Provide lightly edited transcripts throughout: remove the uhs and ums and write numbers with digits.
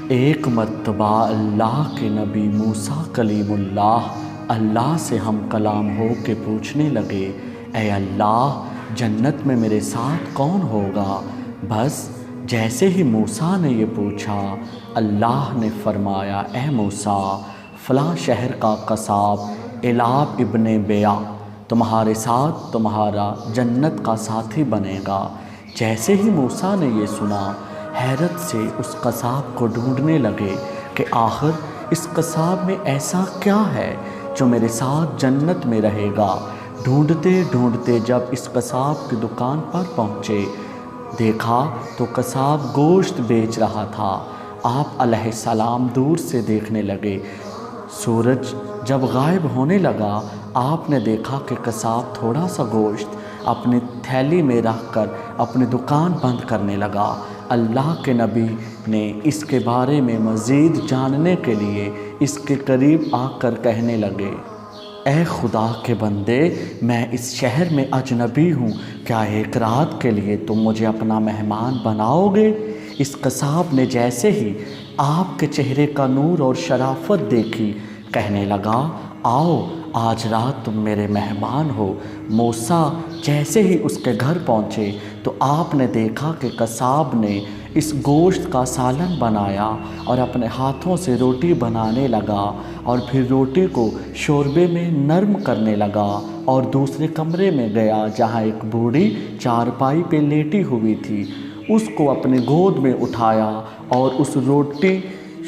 ایک مرتبہ اللہ کے نبی موسیٰ کلیم اللہ سے ہم کلام ہو کے پوچھنے لگے، اے اللہ جنت میں میرے ساتھ کون ہوگا؟ بس جیسے ہی موسیٰ نے یہ پوچھا، اللہ نے فرمایا، اے موسیٰ فلاں شہر کا قصاب علاب ابن بیع تمہارے ساتھ تمہارا جنت کا ساتھی بنے گا۔ جیسے ہی موسیٰ نے یہ سنا، حیرت سے اس قصاب کو ڈھونڈنے لگے کہ آخر اس قصاب میں ایسا کیا ہے جو میرے ساتھ جنت میں رہے گا۔ ڈھونڈتے ڈھونڈتے جب اس قصاب کی دکان پر پہنچے، دیکھا تو قصاب گوشت بیچ رہا تھا۔ آپ علیہ السلام دور سے دیکھنے لگے۔ سورج جب غائب ہونے لگا، آپ نے دیکھا کہ قصاب تھوڑا سا گوشت اپنی تھیلی میں رکھ کر اپنی دکان بند کرنے لگا۔ اللہ کے نبی نے اس کے بارے میں مزید جاننے کے لیے اس کے قریب آ کر کہنے لگے، اے خدا کے بندے، میں اس شہر میں اجنبی ہوں، کیا ایک رات کے لیے تم مجھے اپنا مہمان بناؤ گے؟ اس قصاب نے جیسے ہی آپ کے چہرے کا نور اور شرافت دیکھی، کہنے لگا، آؤ آج رات تم میرے مہمان ہو۔ موسیٰ جیسے ہی اس کے گھر پہنچے تو آپ نے دیکھا کہ قصاب نے اس گوشت کا سالن بنایا اور اپنے ہاتھوں سے روٹی بنانے لگا، اور پھر روٹی کو شوربے میں نرم کرنے لگا، اور دوسرے کمرے میں گیا جہاں ایک بوڑھی چارپائی پہ لیٹی ہوئی تھی، اس کو اپنی گود میں اٹھایا اور اس روٹی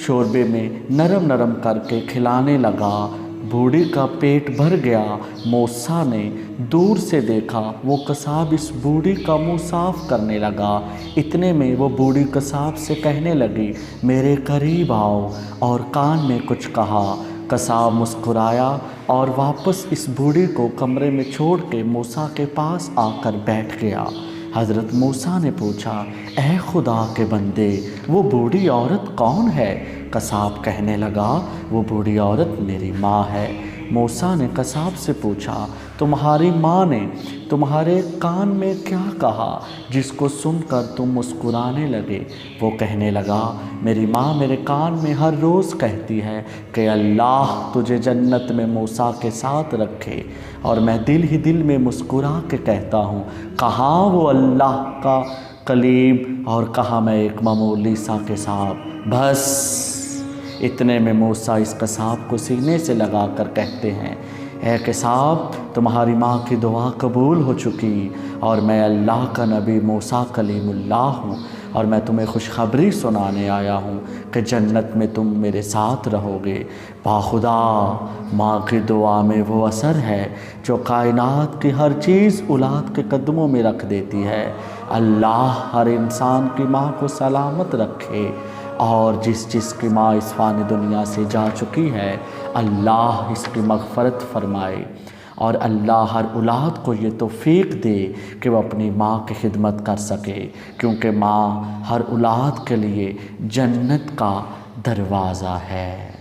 شوربے میں نرم نرم کر کے کھلانے لگا۔ بوڑھی کا پیٹ بھر گیا۔ موسیٰ نے دور سے دیکھا، وہ قصاب اس بوڑھی کا منہ صاف کرنے لگا۔ اتنے میں وہ بوڑھی قصاب سے کہنے لگی، میرے قریب آؤ، اور کان میں کچھ کہا۔ قصاب مسکرایا اور واپس اس بوڑھی کو کمرے میں چھوڑ کے موسیٰ کے پاس آ کر بیٹھ گیا۔ حضرت موسیٰ نے پوچھا، اے خدا کے بندے، وہ بوڑھی عورت کون ہے؟ قصاب کہنے لگا، وہ بوڑھی عورت میری ماں ہے۔ موسیٰ نے قصاب سے پوچھا، تمہاری ماں نے تمہارے کان میں کیا کہا جس کو سن کر تم مسکرانے لگے؟ وہ کہنے لگا، میری ماں میرے کان میں ہر روز کہتی ہے کہ اللہ تجھے جنت میں موسیٰ کے ساتھ رکھے، اور میں دل ہی دل میں مسکرا کے کہتا ہوں، کہاں وہ اللہ کا کلیم اور کہاں میں ایک معمولی سا قصاب۔ بس اتنے میں موسیٰ اس قصاب کو سینے سے لگا کر کہتے ہیں، اے قصاب، تمہاری ماں کی دعا قبول ہو چکی، اور میں اللہ کا نبی موسیٰ کلیم اللہ ہوں، اور میں تمہیں خوشخبری سنانے آیا ہوں کہ جنت میں تم میرے ساتھ رہو گے۔ باخدا ماں کی دعا میں وہ اثر ہے جو کائنات کی ہر چیز اولاد کے قدموں میں رکھ دیتی ہے۔ اللہ ہر انسان کی ماں کو سلامت رکھے، اور جس کی ماں اس فانی دنیا سے جا چکی ہے، اللہ اس کی مغفرت فرمائے، اور اللہ ہر اولاد کو یہ توفیق دے کہ وہ اپنی ماں کی خدمت کر سکے، کیونکہ ماں ہر اولاد کے لیے جنت کا دروازہ ہے۔